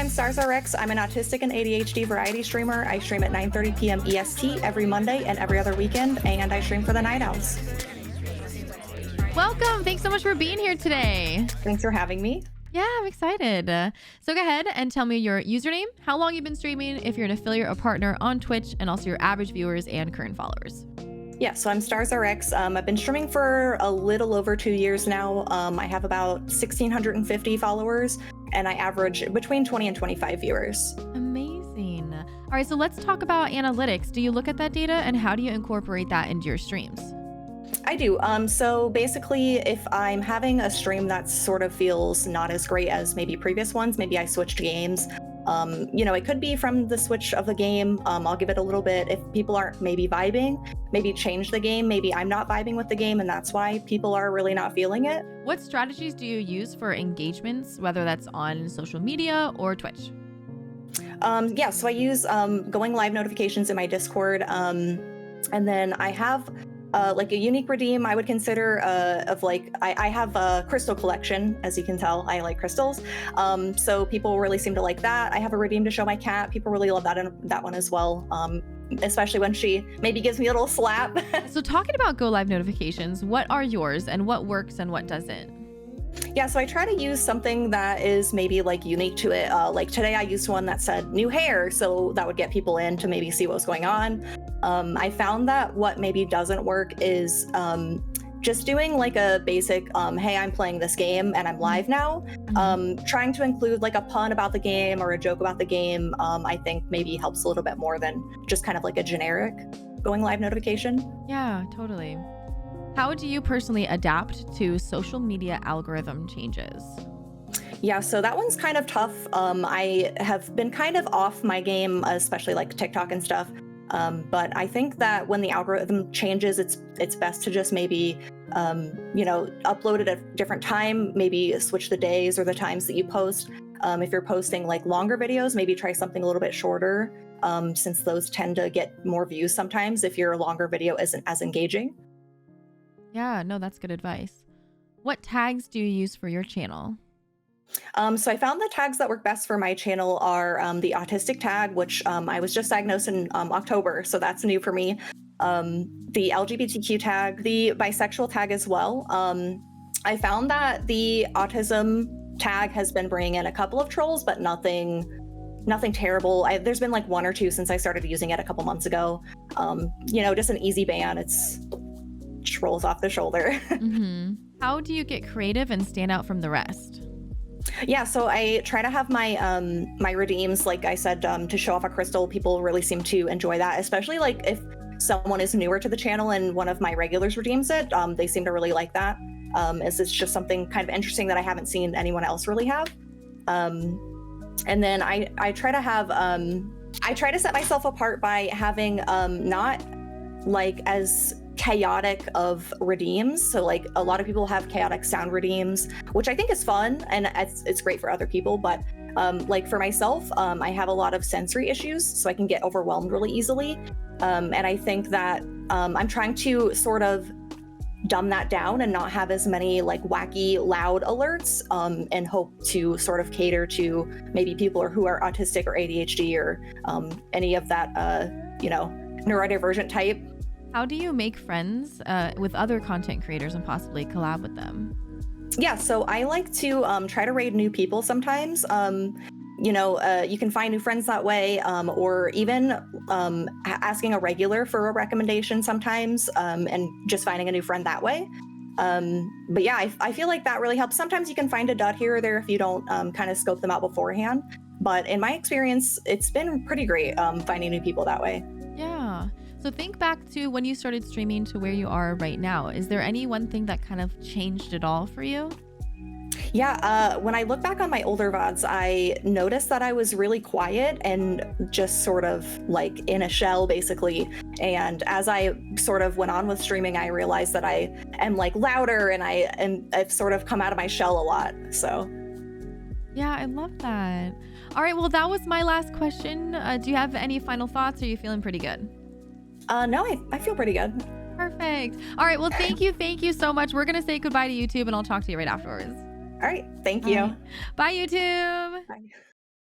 I'm StarsRx. I'm an autistic and ADHD variety streamer. I stream at 9:30 p.m. EST every Monday and every other weekend, and I stream for the Night Owls. Welcome. Thanks so much for being here today. Thanks for having me. Yeah, I'm excited. So go ahead and tell me your username, how long you've been streaming, if you're an affiliate or partner on Twitch, and also your average viewers and current followers. Yeah, so I'm StarsRx. I've been streaming for a little over 2 years now. I have about 1,650 followers, and I average between 20 and 25 viewers. Amazing. All right, so let's talk about analytics. Do you look at that data, and how do you incorporate that into your streams? I do. So basically, if I'm having a stream that sort of feels not as great as maybe previous ones, maybe I switched games. It could be from the switch of the game. I'll give it a little bit. If people aren't maybe vibing, maybe change the game. Maybe I'm not vibing with the game, and that's why people are really not feeling it. What strategies do you use for engagements, whether that's on social media or Twitch? So I use going live notifications in my Discord. And then I have like a unique redeem I would consider I have a crystal collection. As you can tell, I like crystals. So people really seem to like that. I have a redeem to show my cat. People really love that one as well. Especially when she maybe gives me a little slap. So talking about go live notifications, what are yours and what works and what doesn't? Yeah, so I try to use something that is maybe like unique to it. Like today I used one that said new hair, so that would get people in to maybe see what's going on. I found that what maybe doesn't work is just doing like a basic, hey, I'm playing this game and I'm live now. Trying to include like a pun about the game or a joke about the game, I think maybe helps a little bit more than just kind of like a generic going live notification. Yeah, totally. How do you personally adapt to social media algorithm changes? Yeah, so that one's kind of tough. I have been kind of off my game, especially like TikTok and stuff. But I think that when the algorithm changes, it's best to just maybe, upload it at a different time, maybe switch the days or the times that you post. If you're posting like longer videos, maybe try something a little bit shorter, since those tend to get more views sometimes if your longer video isn't as engaging. Yeah, no, that's good advice. What tags do you use for your channel? So I found the tags that work best for my channel are the autistic tag, which I was just diagnosed in October, so that's new for me. The LGBTQ tag, the bisexual tag as well. I found that the autism tag has been bringing in a couple of trolls, but nothing terrible. There's been like one or two since I started using it a couple months ago. Just an easy ban. It's rolls off the shoulder. How do you get creative and stand out from the rest? Yeah, so I try to have my my redeems, like I said, to show off a crystal. People really seem to enjoy that, especially like if someone is newer to the channel and one of my regulars redeems it. They seem to really like that, as it's just something kind of interesting that I haven't seen anyone else really have. And then I try to have I try to set myself apart by having not like as chaotic of redeems. So like a lot of people have chaotic sound redeems, which I think is fun and it's great for other people. But like for myself, I have a lot of sensory issues, so I can get overwhelmed really easily. And I think that I'm trying to sort of dumb that down and not have as many like wacky loud alerts, and hope to sort of cater to maybe people who are autistic or ADHD or any of that neurodivergent type. How do you make friends with other content creators and possibly collab with them? Yeah, so I like to try to raid new people sometimes. You can find new friends that way, or even asking a regular for a recommendation sometimes, and just finding a new friend that way. But yeah, I feel like that really helps. Sometimes you can find a dud here or there if you don't kind of scope them out beforehand. But in my experience, it's been pretty great finding new people that way. Yeah. So think back to when you started streaming to where you are right now. Is there any one thing that kind of changed it all for you? Yeah, when I look back on my older VODs, I noticed that I was really quiet and just sort of like in a shell, basically. And as I sort of went on with streaming, I realized that I am like louder and I've sort of come out of my shell a lot. So yeah, I love that. All right, well, that was my last question. Do you have any final thoughts, or are you feeling pretty good? No, I feel pretty good. Perfect. All right. Well, thank you so much. We're going to say goodbye to YouTube and I'll talk to you right afterwards. All right. Thank you. Bye, YouTube. Bye.